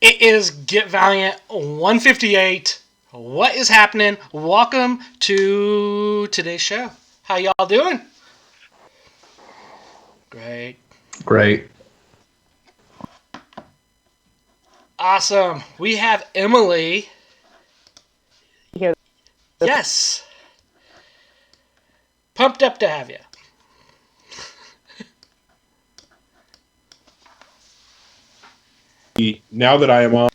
It is Get Valiant 158. What is happening? Welcome to today's show. How y'all doing? Great. Great. Awesome. We have Emily. Here. Yes. Pumped up to have you. Now that I am on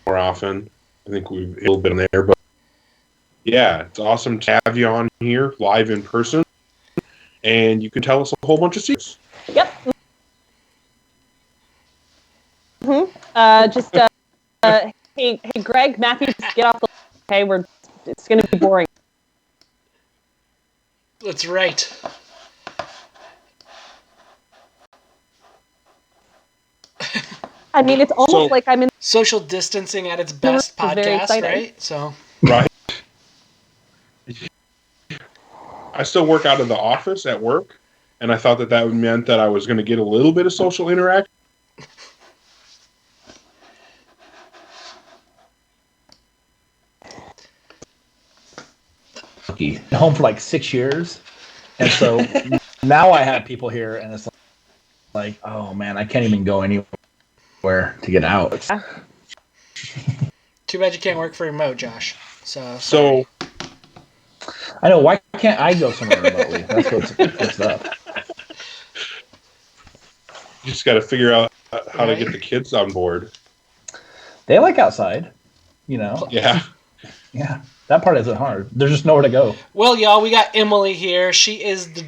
more often, I think we've a little bit in there, but yeah, it's awesome to have you on here live in person, and you can tell us a whole bunch of secrets. Yep. Hey, Greg, Matthew, just get off the. Okay, it's gonna be boring. That's right. I mean, it's almost like I'm in social distancing at its best podcast, right? So right. I still work out of the office at work, and I thought that meant that I was going to get a little bit of social interaction. Home for like 6 years, and so now I have people here, and it's like, oh man, I can't even go anywhere to get out. Too bad you can't work for remote, Josh. So I know, why can't I go somewhere remotely? That's what's up. You just got to figure out how to get the kids on board. They like outside, you know. Yeah. That part isn't hard. There's just nowhere to go. Well, y'all, we got Emily here. She is the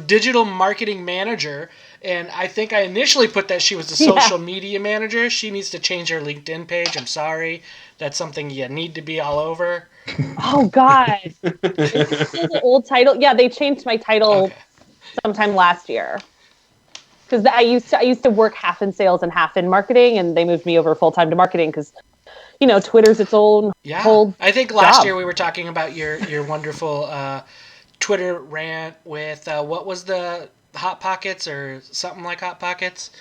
digital marketing manager, and I think I initially put that she was the social media manager. She needs to change her LinkedIn page. I'm sorry. That's something you need to be all over. Oh, God. It's still the old title. Yeah, they changed my title sometime last year. Because I used to work half in sales and half in marketing, and they moved me over full-time to marketing because, you know, Twitter's its own whole I think last year we were talking about your wonderful Twitter rant with, what was the Hot Pockets or something like Hot Pockets?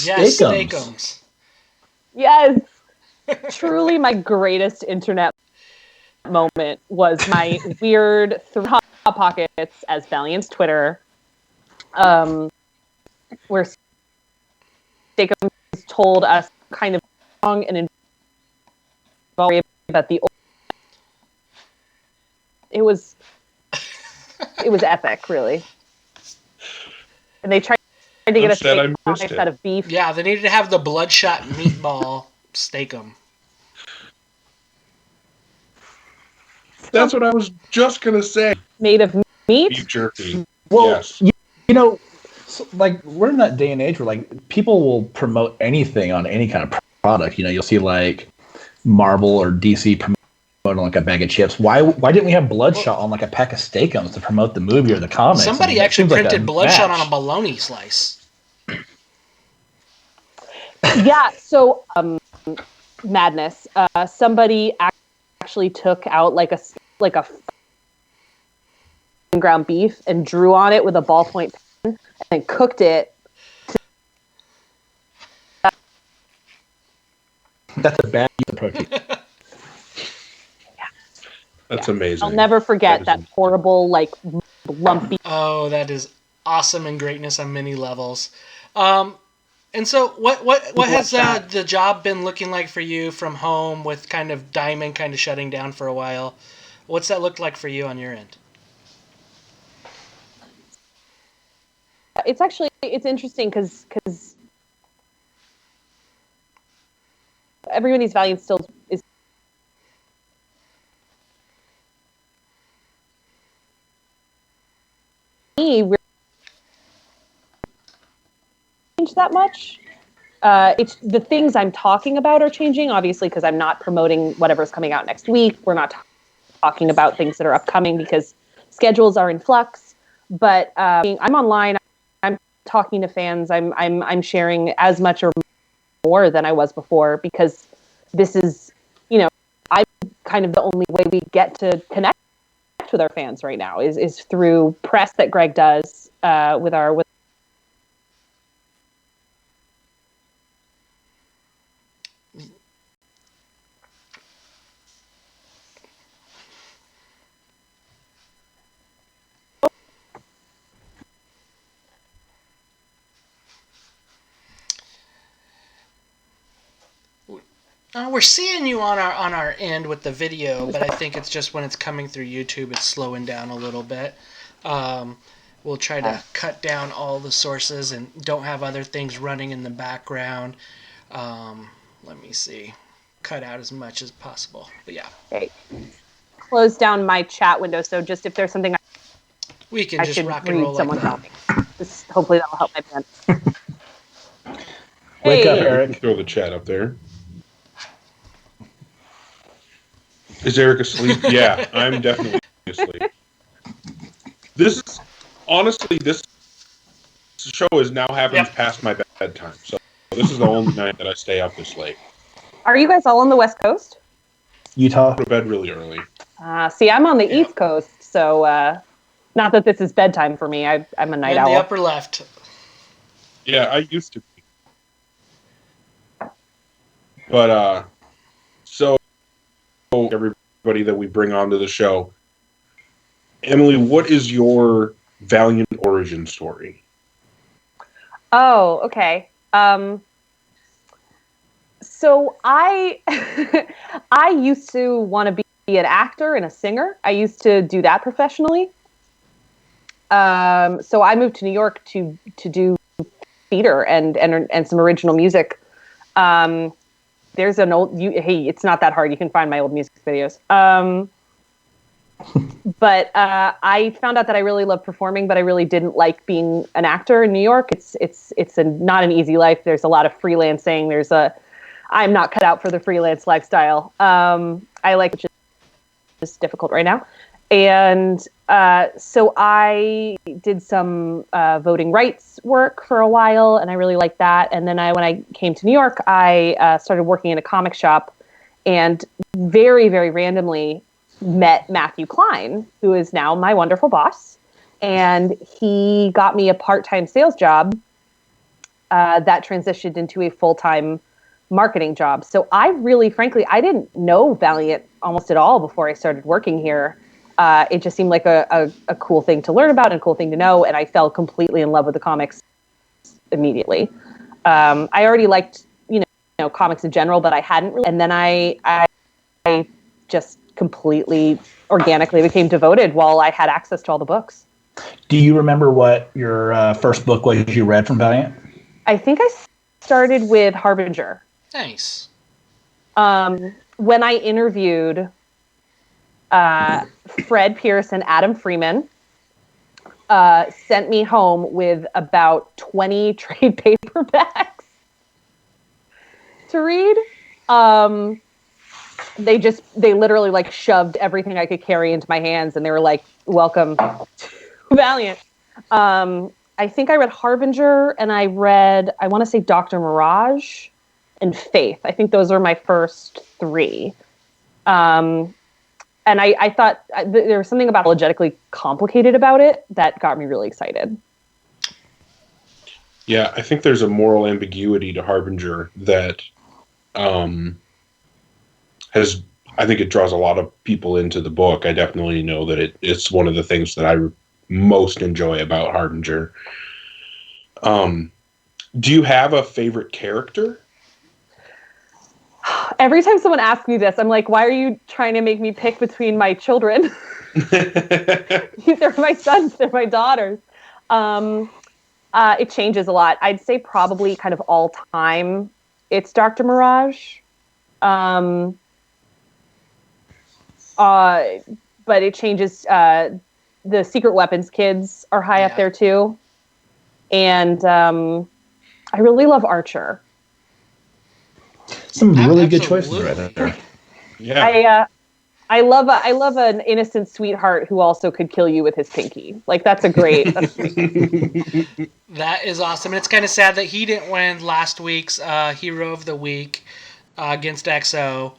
Yes, Steakums. Yes. Truly my greatest internet moment was my weird Hot Pockets as Valiant's Twitter, where Steakums told us kind of wrong and about the old. It was epic, really. And they tried to get us to make out of beef. Yeah, they needed to have the bloodshot meatball Steakum. That's what I was just going to say. Made of meat? Beef jerky. Well, yes. You know, so, like, we're in that day and age where, like, people will promote anything on any kind of product. You know, you'll see, like, Marvel or DC promoting, like, a bag of chips. Why didn't we have Bloodshot on, like, a pack of Steakums to promote the movie or the comics? Somebody actually printed Bloodshot on a bologna slice. Yeah, so, madness. Somebody actually took out, like a ground beef and drew on it with a ballpoint pen and cooked it. That's a bad approach. That's amazing. I'll never forget that horrible, like, lumpy. Oh, that is awesome and greatness on many levels. And so what has the job been looking like for you from home with kind of Diamond kind of shutting down for a while? What's that looked like for you on your end? It's interesting because everybody's Valiant still is we're change that much. It's the things I'm talking about are changing, obviously, because I'm not promoting whatever's coming out next week. We're not talking about things that are upcoming because schedules are in flux. But I'm online. I'm talking to fans. I'm sharing as much or more than I was before because this is, you know, I'm kind of the only way we get to connect with our fans right now is through press that Greg does with We're seeing you on our end with the video, but I think it's just when it's coming through YouTube, it's slowing down a little bit. We'll try to cut down all the sources and don't have other things running in the background. Let me see. Cut out as much as possible. But yeah. Okay. Close down my chat window, so just if there's something We can I just should rock and read, roll someone like tell that. me. Hopefully that'll help my band. Wake up, Yeah, we Eric. can throw the chat up there. Is Eric asleep? Yeah, I'm definitely asleep. This show is now happens past my bedtime, so this is the only night that I stay up this late. Are you guys all on the West Coast? Utah. Go to bed really early. See, I'm on the East Coast, so not that this is bedtime for me. I'm a night In owl. the upper left. Yeah, I used to be. But, so everybody that we bring onto the show, Emily, what is your Valiant origin story? Oh, okay. So I I used to want to be an actor and a singer. I used to do that professionally. So I moved to New York to do theater and some original music. There's an old hey, it's not that hard. You can find my old music videos. But I found out that I really love performing, but I really didn't like being an actor in New York. It's not an easy life. There's a lot of freelancing. I'm not cut out for the freelance lifestyle. I like it, just difficult right now. And so I did some voting rights work for a while, and I really liked that. And then when I came to New York, I started working in a comic shop, and very, very randomly met Matthew Klein, who is now my wonderful boss. And he got me a part-time sales job that transitioned into a full-time marketing job. So I really, frankly, I didn't know Valiant almost at all before I started working here. It just seemed like a cool thing to learn about and a cool thing to know. And I fell completely in love with the comics immediately. I already liked, comics in general, but I hadn't really. And then I just completely organically became devoted while I had access to all the books. Do you remember what your first book was you read from Valiant? I think I started with Harbinger. Nice. When I interviewed Fred Pierce and Adam Freeman, sent me home with about 20 trade paperbacks to read. They literally like shoved everything I could carry into my hands, and they were like, "Welcome to Valiant." I think I read Harbinger, and I want to say Dr. Mirage and Faith. I think those are my first three. And I thought there was something about apologetically complicated about it that got me really excited. Yeah, I think there's a moral ambiguity to Harbinger that I think it draws a lot of people into the book. I definitely know that it's one of the things that I most enjoy about Harbinger. Do you have a favorite character? Every time someone asks me this, I'm like, why are you trying to make me pick between my children? They're my sons, they're my daughters. It changes a lot. I'd say probably kind of all time, it's Dr. Mirage. But it changes. The Secret Weapons kids are high up there too. And I really love Archer. Some really good choices right there. Yeah. I love an innocent sweetheart who also could kill you with his pinky. Like that's great. That is awesome. And it's kind of sad that he didn't win last week's Hero of the Week against XO.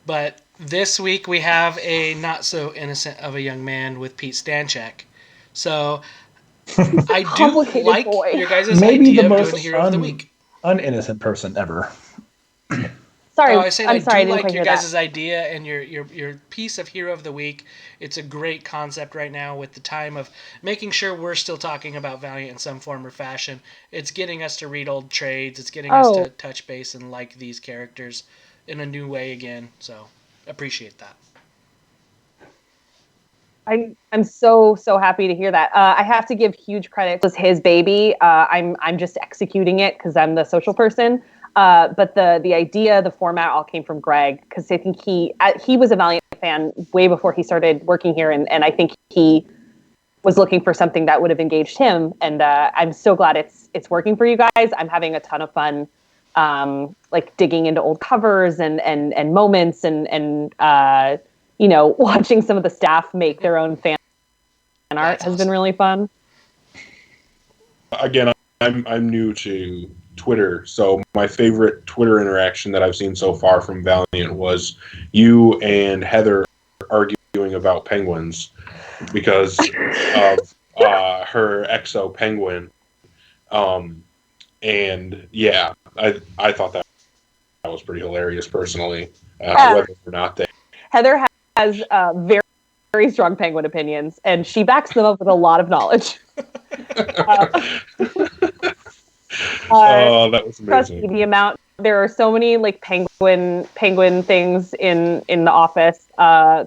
But this week we have a not so innocent of a young man with Pete Stanchek. So I do like your guys' idea of doing the Hero of the Week. Uninnocent person ever. Sorry, I do I like your guys' idea and your piece of Hero of the Week. It's a great concept right now with the time of making sure we're still talking about Valiant in some form or fashion. It's getting us to read old trades. It's getting us to touch base and like these characters. in a new way again. So appreciate that. I'm so happy to hear that. I have to give huge credit. It was his baby. I'm just executing it because I'm the social person. But the idea, the format, all came from Greg because I think he was a Valiant fan way before he started working here, and I think he was looking for something that would have engaged him. And I'm so glad it's working for you guys. I'm having a ton of fun, like digging into old covers and moments and watching some of the staff make their own fan art has been really fun. Again, I'm new to Twitter, so my favorite Twitter interaction that I've seen so far from Valiant was you and Heather arguing about penguins because of her exo penguin. And yeah, I thought that was pretty hilarious personally, whether or not they. Heather has very, very strong penguin opinions, and she backs them up with a lot of knowledge. Oh, that was amazing. Trust me, there are so many like penguin things in the office.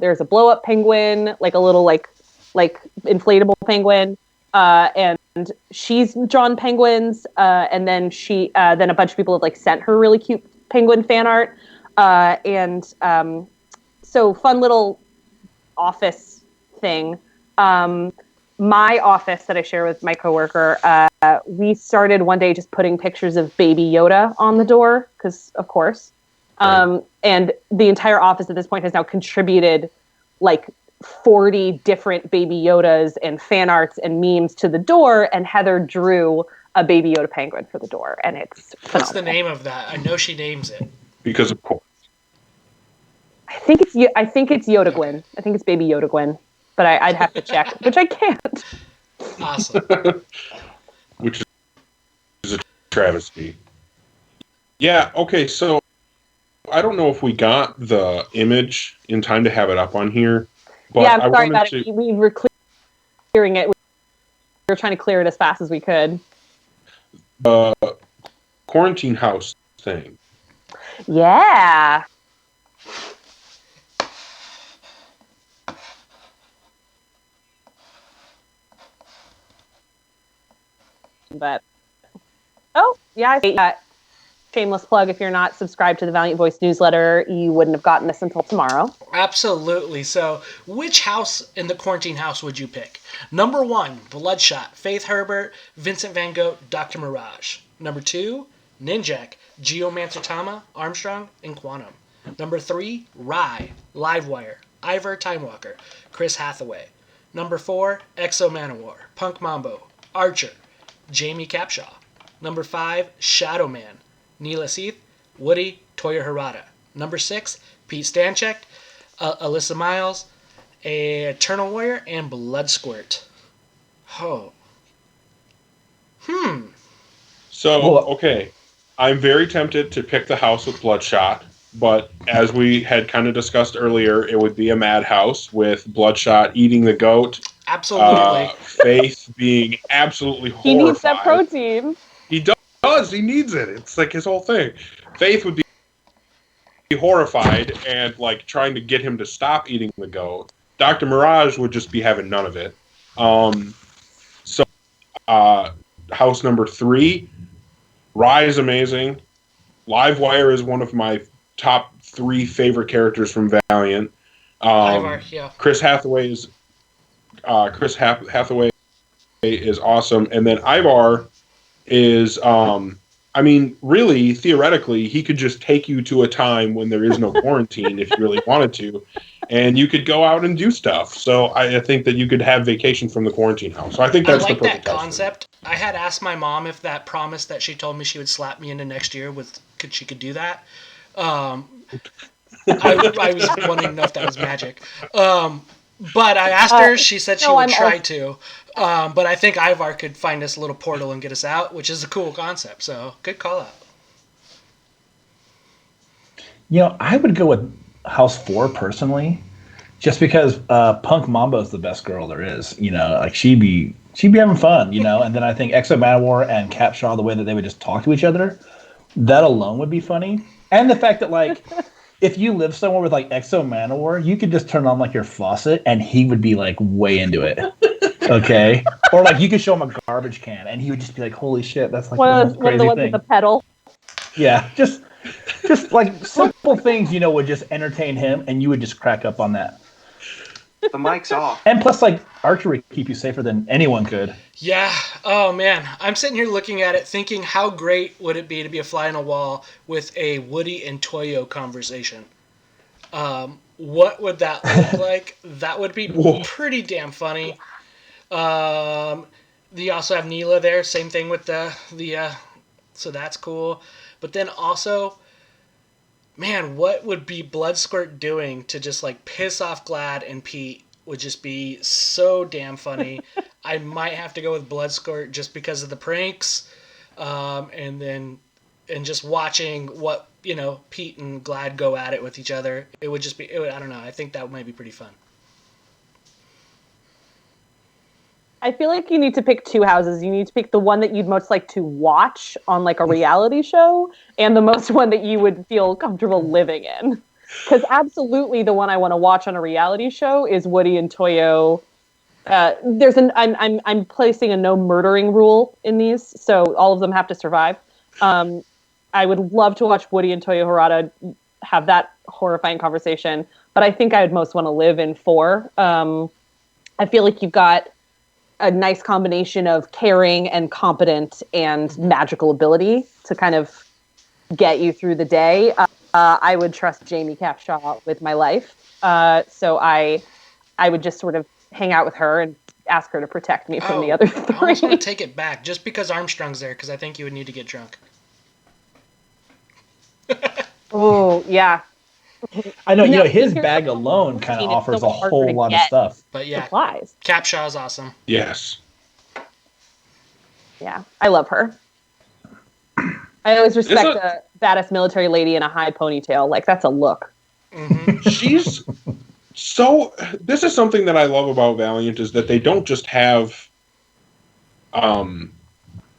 There's a blow up penguin, like a little like inflatable penguin, and she's drawn penguins, and then then a bunch of people have like sent her really cute penguin fan art, and so fun little office thing. My office that I share with my coworker, we started one day just putting pictures of Baby Yoda on the door, because of course. And the entire office at this point has now contributed like 40 different Baby Yodas and fan arts and memes to the door, and Heather drew a Baby Yoda penguin for the door, and it's phenomenal. What's the name of that? I know she names it. Because of course. I think it's Yoda Gwyn. I think it's Baby Yoda Gwyn. But I'd have to check, which I can't. Awesome. Which is a travesty. Yeah, okay, so I don't know if we got the image in time to have it up on here. But yeah, I'm sorry about it. We were clearing it. We were trying to clear it as fast as we could. Quarantine house thing. Yeah. But I see that. Shameless plug, if you're not subscribed to the Valiant Voice newsletter, you wouldn't have gotten this until tomorrow. Absolutely. So which house in the quarantine house would you pick? Number 1, Bloodshot, Faith Herbert, Vincent Van Gogh, Dr. Mirage. Number 2, Ninjak, Geomancer Tama, Armstrong, and Quantum. Number 3, Rye, Livewire, Ivor Timewalker, Chris Hathaway. Number 4, Exo Manowar, Punk Mambo, Archer, Jamie Capshaw. Number 5, Shadow Man, Neela Seath, Woody, Toya Harada. Number 6, Pete Stanchek, Alyssa Miles, Eternal Warrior, and Bloodsquirt. Oh. So, okay. I'm very tempted to pick the house with Bloodshot, but as we had kind of discussed earlier, it would be a madhouse with Bloodshot eating the goat. Absolutely. Faith being absolutely horrified. He needs that protein. He does. He needs it. It's like his whole thing. Faith would be horrified and like trying to get him to stop eating the goat. Dr. Mirage would just be having none of it. House number 3, Rye is amazing. Livewire is one of my top 3 favorite characters from Valiant. Yeah. Chris Hathaway is awesome, and then Ivar is really theoretically he could just take you to a time when there is no quarantine if you really wanted to, and you could go out and do stuff. So I think that you could have vacation from the quarantine house. So I think that's I like the perfect that house concept. I had asked my mom if that promise that she told me she would slap me into next year could do that. I was wondering if that was magic. But I asked her, she said she would try to. But I think Ivar could find us a little portal and get us out, which is a cool concept. So, good call out. I would go with House 4 personally, just because Punk Mambo is the best girl there is. Like she'd be having fun, and then I think Exo Manowar and Capshaw, the way that they would just talk to each other That alone would be funny. And the fact that, like, if you live somewhere with, like, Exo Manowar, you could just turn on, like, your faucet, and he would be, like, way into it. Okay? Or, like, you could show him a garbage can, and he would just be like, holy shit, that's, like, the most One of the crazy ones thing. with the pedal. Yeah, just like, simple things, would just entertain him, and you would just crack up on that. The mic's off. And plus, like, archery keep you safer than anyone could. Yeah. Oh man, I'm sitting here looking at it, thinking how great would it be to be a fly on a wall with a Woody and Toyo conversation. What would that look like? That would be pretty damn funny. You also have Neela there. Same thing with the so that's cool. But then also, man, what would be Bloodsquirt doing to just like piss off Glad and Pete would just be so damn funny. I might have to go with Bloodsquirt just because of the pranks, and just watching what Pete and Glad go at it with each other. It would just be I don't know. I think that might be pretty fun. I feel like you need to pick two houses. You need to pick the one that you'd most like to watch on like a reality show, and the most one that you would feel comfortable living in. Because absolutely, the one I want to watch on a reality show is Woody and Toyo. I'm placing a no murdering rule in these, so all of them have to survive. I would love to watch Woody and Toyo Harada have that horrifying conversation, but I think I would most want to live in 4. I feel like you've got a nice combination of caring and competent and magical ability to kind of get you through the day. I would trust Jamie Capshaw with my life. So I would just sort of hang out with her and ask her to protect me from the other 3. I almost want to take it back just because Armstrong's there, because I think you would need to get drunk. Oh, yeah. I know, his bag alone kind of offers a whole lot of stuff. But yeah, supplies. Capshaw's awesome. Yes. Yeah, I love her. I always respect a badass military lady in a high ponytail. Like, that's a look. Mm-hmm. She's so... This is something that I love about Valiant, is that they don't just have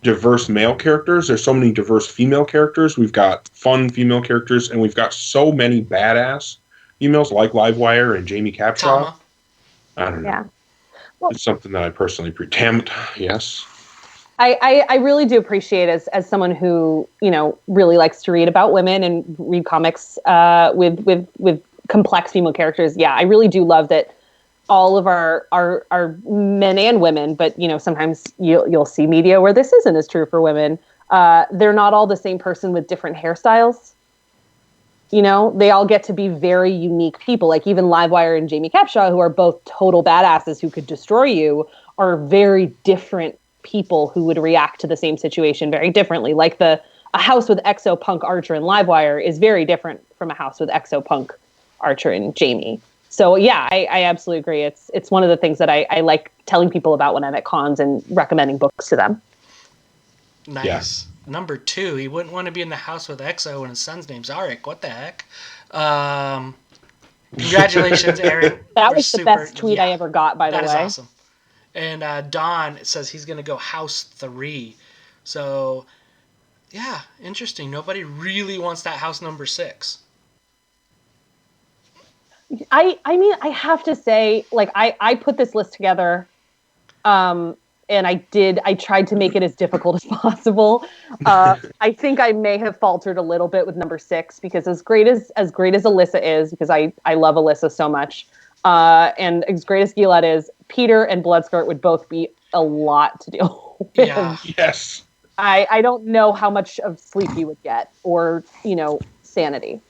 diverse male characters. There's so many diverse female characters. We've got fun female characters, and we've got so many badass females like Livewire and Jamie Capshaw. Tama. I don't know. Yeah. Well, it's something that I personally Tamt, yes. I really do appreciate as someone who, really likes to read about women and read comics with complex female characters. Yeah, I really do love that all of our men and women, but sometimes you'll see media where this isn't as true for women. They're not all the same person with different hairstyles. They all get to be very unique people. Like even Livewire and Jamie Capshaw, who are both total badasses who could destroy you, are very different people who would react to the same situation very differently. Like a house with Exo Punk Archer and Livewire is very different from a house with Exo Punk Archer and Jamie. So yeah, I absolutely agree. It's one of the things that I like telling people about when I'm at cons and recommending books to them. Nice. Yeah. Number 2, he wouldn't want to be in the house with Exo when his son's name's Arik. What the heck? Congratulations, Aaron. That was the best tweet I ever got, by the way. That is awesome. And Don says he's going to go house 3. So, yeah, interesting. Nobody really wants that house number 6. I mean, I have to say, like, I put this list together, and I tried to make it as difficult as possible. I think I may have faltered a little bit with number 6, because as great as Alyssa is, because I love Alyssa so much, and as great as Gilad is, Peter and Bloodsquirt would both be a lot to deal with. Yeah. Yes. I don't know how much of sleep you would get, or, sanity.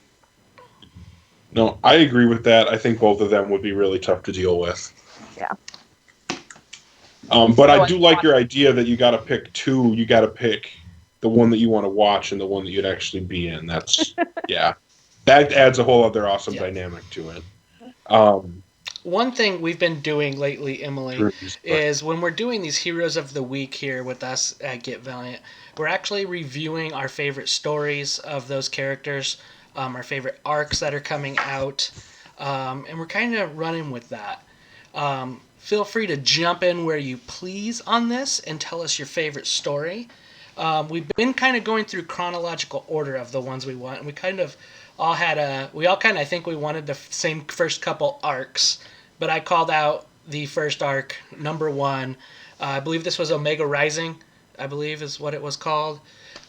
No, I agree with that. I think both of them would be really tough to deal with. Yeah. But I do like your idea that you got to pick 2. You got to pick the one that you want to watch and the one that you'd actually be in. That's, yeah. That adds a whole other awesome dynamic to it. One thing we've been doing lately, Emily, is when we're doing these Heroes of the Week here with us at Get Valiant, we're actually reviewing our favorite stories of those characters, our favorite arcs that are coming out, and we're kind of running with that. Feel free to jump in where you please on this and tell us your favorite story. We've been kind of going through chronological order of the ones we want, and we kind of all I think we wanted the same first couple arcs, but I called out the first arc, number 1. I believe this was Omega Rising, I believe is what it was called.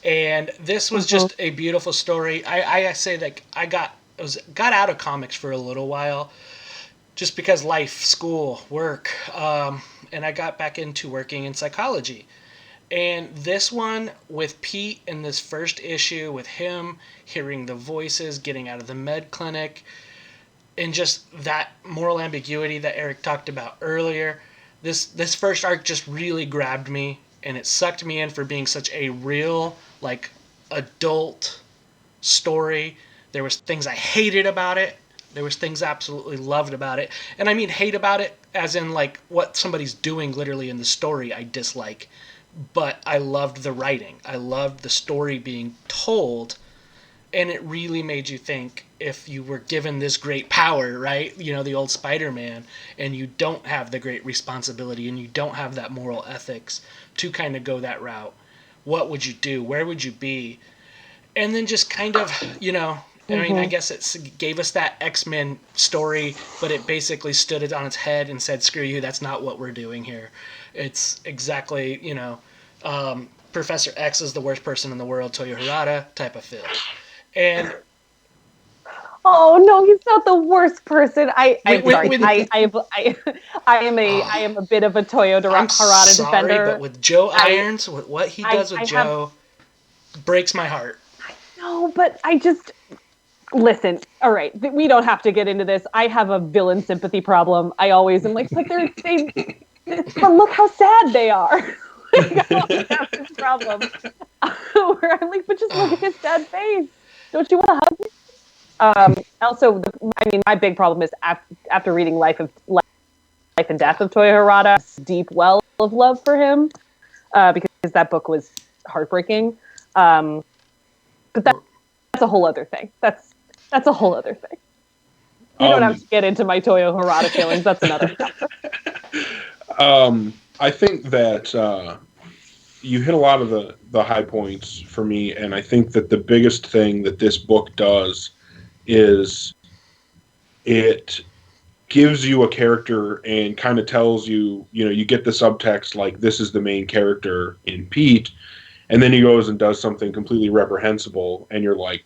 And this was just a beautiful story. I say that I got out of comics for a little while, just because life, school, work, and I got back into working in psychology. And this one with Pete in this first issue, with him hearing the voices, getting out of the med clinic, and just that moral ambiguity that Eric talked about earlier, this first arc just really grabbed me, and it sucked me in for being such a real, like, adult story. There was things I hated about it. There was things I absolutely loved about it. And I mean hate about it as in, like, what somebody's doing literally in the story I dislike. But I loved the writing. I loved the story being told. And it really made you think, if you were given this great power, right? You know, the old Spider-Man, and you don't have the great responsibility and you don't have that moral ethics to kind of go that route, what would you do? Where would you be? And then just kind of, you know, I mean, I guess it gave us that X-Men story, but it basically stood it on its head and said, screw you, that's not what we're doing here. It's exactly, you know, Professor X is the worst person in the world, Toyo Harada type of feel. And oh no, he's not the worst person. I am a bit of a Toyo Harada defender. But with Joe Irons, what he does with Joe breaks my heart. No, but I just listen. All right, we don't have to get into this. I have a villain sympathy problem. I always am like, but but look how sad they are. Like, I always have this problem where I'm like, but just look at his sad face. Don't you want to hug me? Also, my big problem is after reading Life and Death of Toyo Harada, deep well of love for him, because that book was heartbreaking. But that's a whole other thing. That's a whole other thing. You don't have to get into my Toyo Harada feelings. That's another matter. I think that you hit a lot of the high points for me, and I think that the biggest thing that this book does is it gives you a character and kind of tells you, you know, you get the subtext like this is the main character in Pete, and then he goes and does something completely reprehensible, and you're like,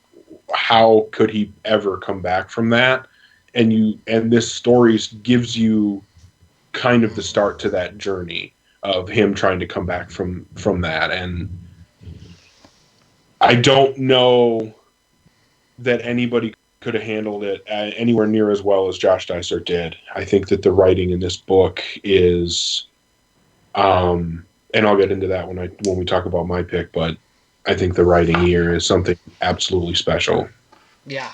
how could he ever come back from that? And this story gives you kind of the start to that journey of him trying to come back from that. And I don't know that anybody could have handled it anywhere near as well as Josh Dysart did. I think that the writing in this book is, and I'll get into that when we talk about my pick, but I think the writing here is something absolutely special. Yeah.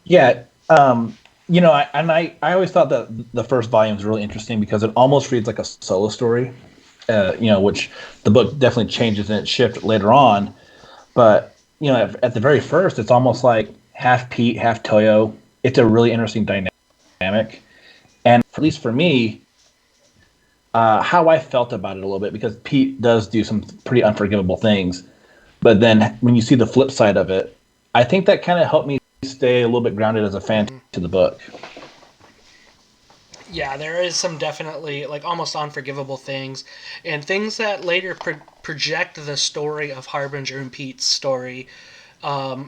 Yeah. You know, I always thought that the first volume was really interesting because it almost reads like a solo story, you know, which the book definitely changes and it shifts later on. But, you know, at the very first, it's almost like half Pete, half Toyo. It's a really interesting dynamic. And at least for me, how I felt about it a little bit, because Pete does do some pretty unforgivable things. But then when you see the flip side of it, I think that kind of helped me stay a little bit grounded as a fan to the book. Yeah, there is some definitely like almost unforgivable things, and things that later project the story of Harbinger and Pete's story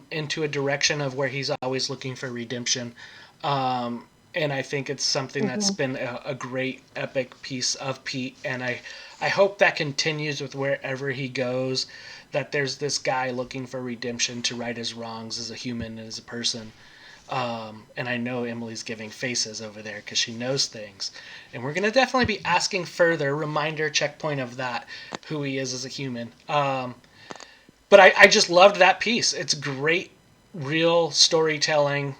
into a direction of where he's always looking for redemption. And I think it's something that's been a great epic piece of Pete, and I hope that continues with wherever he goes, that there's this guy looking for redemption to right his wrongs as a human and as a person. And I know Emily's giving faces over there because she knows things. And we're going to definitely be asking further, reminder checkpoint of that, who he is as a human. But I just loved that piece. It's great, real storytelling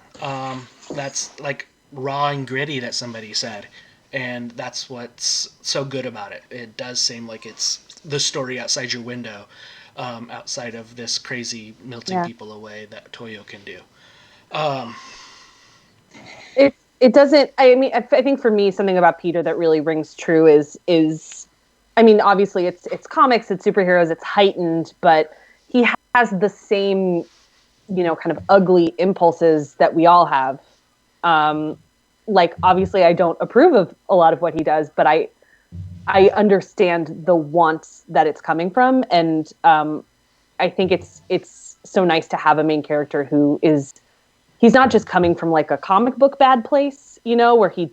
that's like raw and gritty, that somebody said. And that's what's so good about it. It does seem like it's the story outside your window, outside of this crazy melting people away that Toyo can do. It doesn't. I mean, I think for me, something about Peter that really rings true is I mean, obviously it's comics, it's superheroes, it's heightened, but he has the same, kind of ugly impulses that we all have. Like, obviously I don't approve of a lot of what he does, but I understand the wants that it's coming from. And I think it's so nice to have a main character who he's not just coming from like a comic book bad place, where he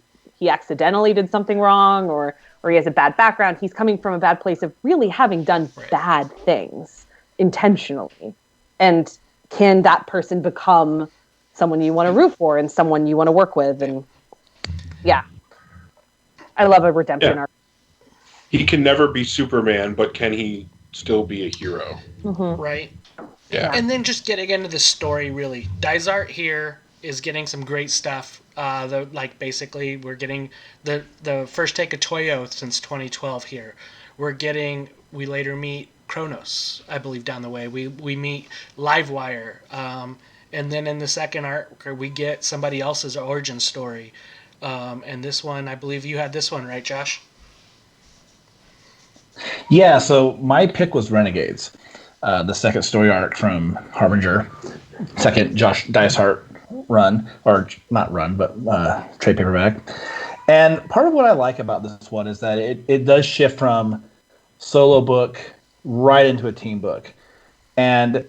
accidentally did something wrong or he has a bad background. He's coming from a bad place of really having done bad things intentionally. And can that person become someone you want to root for and someone you want to work with? And yeah, I love a redemption arc. He can never be Superman, but can he still be a hero? Mm-hmm. Right. Yeah. And then just getting into the story, really. Dysart here is getting some great stuff. Basically, we're getting the first take of Toyo since 2012 here. We later meet Kronos, I believe, down the way. We meet Livewire. And then in the second arc, we get somebody else's origin story. And this one, I believe you had this one, right, Josh? Yeah, so my pick was Renegades, the second story arc from Harbinger, second Josh Dysart run, or not run, but trade paperback. And part of what I like about this one is that it does shift from solo book right into a team book. And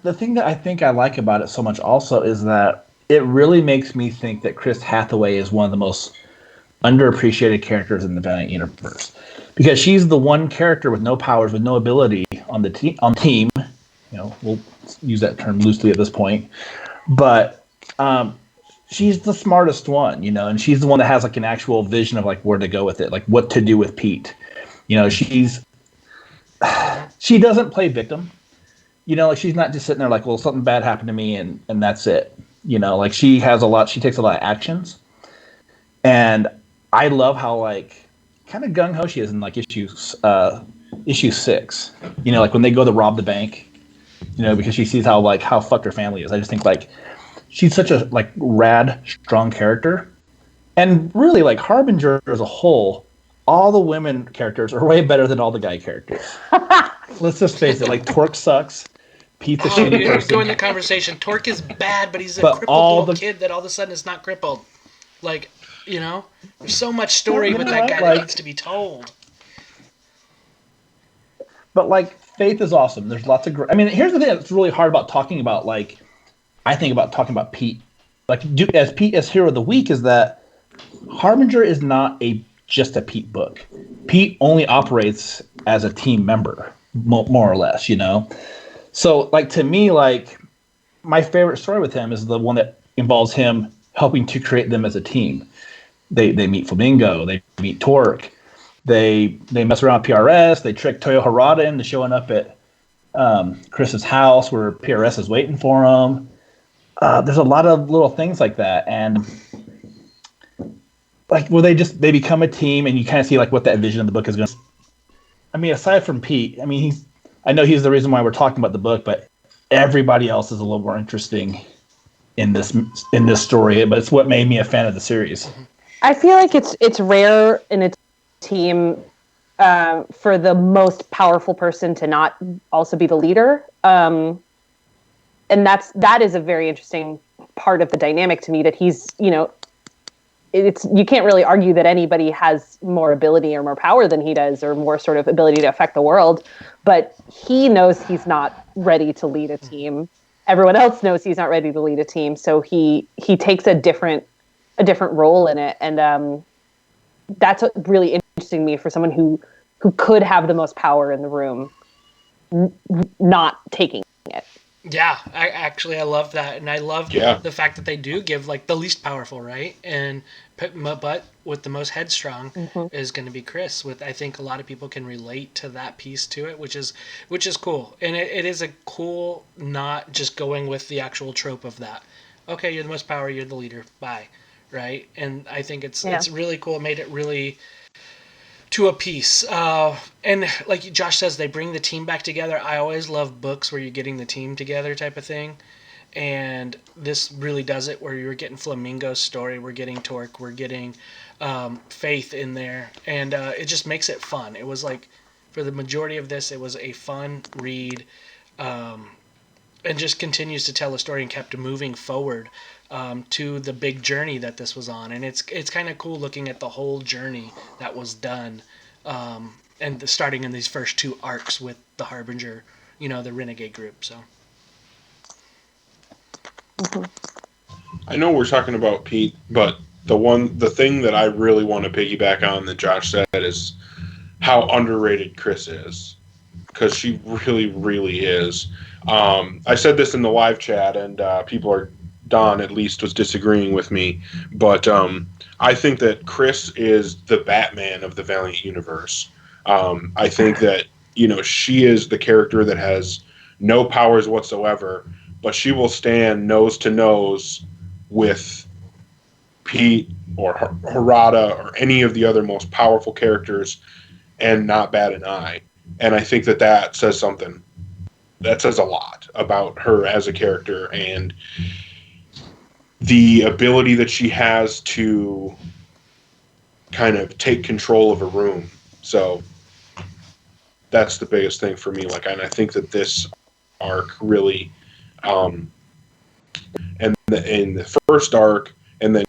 the thing that I think I like about it so much also is that it really makes me think that Chris Hathaway is one of the most underappreciated characters in the Valiant universe, because she's the one character with no powers, with no ability on the team. We'll use that term loosely at this point, but she's the smartest one, and she's the one that has like an actual vision of like where to go with it, like what to do with Pete. She doesn't play victim. Like she's not just sitting there like, well, something bad happened to me and that's it. Like she takes a lot of actions. And I love how like kind of gung ho she is in like issue 6. Like when they go to rob the bank, because she sees how fucked her family is. I just think like she's such a like rad, strong character. And really like Harbinger as a whole, all the women characters are way better than all the guy characters. Let's just face it, like Torque sucks. Pete's a shitty person. Go in the conversation. Torque is bad, but he's a crippled little kid that all of a sudden is not crippled. Like, there's so much story with that guy that needs to be told. But like Faith is awesome. There's lots of here's the thing that's really hard about talking about talking about Pete. Like as Pete as hero of the week is that Harbinger is not just a Pete book. Pete only operates as a team member, more or less, So like to me, like my favorite story with him is the one that involves him helping to create them as a team. They meet Flamingo, they meet Torque, they mess around with PRS, they trick Toyo Harada into showing up at Chris's house where PRS is waiting for him. There's a lot of little things like that, and like where they become a team, and you kind of see like what that vision of the book is going to. Aside from Pete, I know he's the reason why we're talking about the book, but everybody else is a little more interesting in this story. But it's what made me a fan of the series. I feel like it's rare in a team for the most powerful person to not also be the leader, and that is a very interesting part of the dynamic to me. That he's you can't really argue that anybody has more ability or more power than he does, or more sort of ability to affect the world. But he knows he's not ready to lead a team. Everyone else knows he's not ready to lead a team, so he takes a different role in it, and that's what really interesting to me for someone who could have the most power in the room, not taking it. Yeah, I love that, and I love the fact that they do give like the least powerful, right? And but with the most headstrong is going to be Chris. I think a lot of people can relate to that piece to it, which is cool, and it is a cool not just going with the actual trope of that. Okay, you're the most power, you're the leader, bye, right? And I think it's really cool. It made it really to a piece. And like Josh says, they bring the team back together. I always love books where you're getting the team together type of thing. And this really does it, where you're getting Flamingo's story, we're getting Torque, we're getting faith in there, and it just makes it fun. It was like, for the majority of this, it was a fun read, and just continues to tell a story and kept moving forward to the big journey that this was on. And it's kind of cool looking at the whole journey that was done, and starting in these first 2 arcs with the Harbinger, the Renegade group. So. I know we're talking about Pete, but the thing that I really want to piggyback on that Josh said is how underrated Chris is, because she really, really is. I said this in the live chat, and Don at least was disagreeing with me, but I think that Chris is the Batman of the Valiant universe. I think that she is the character that has no powers whatsoever, but she will stand nose to nose with Pete or Harada or any of the other most powerful characters and not bat an eye. And I think that says something. That says a lot about her as a character and the ability that she has to kind of take control of a room. So that's the biggest thing for me. And I think that this arc really, and in the first arc, and then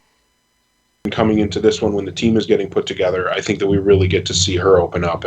coming into this one when the team is getting put together, I think that we really get to see her open up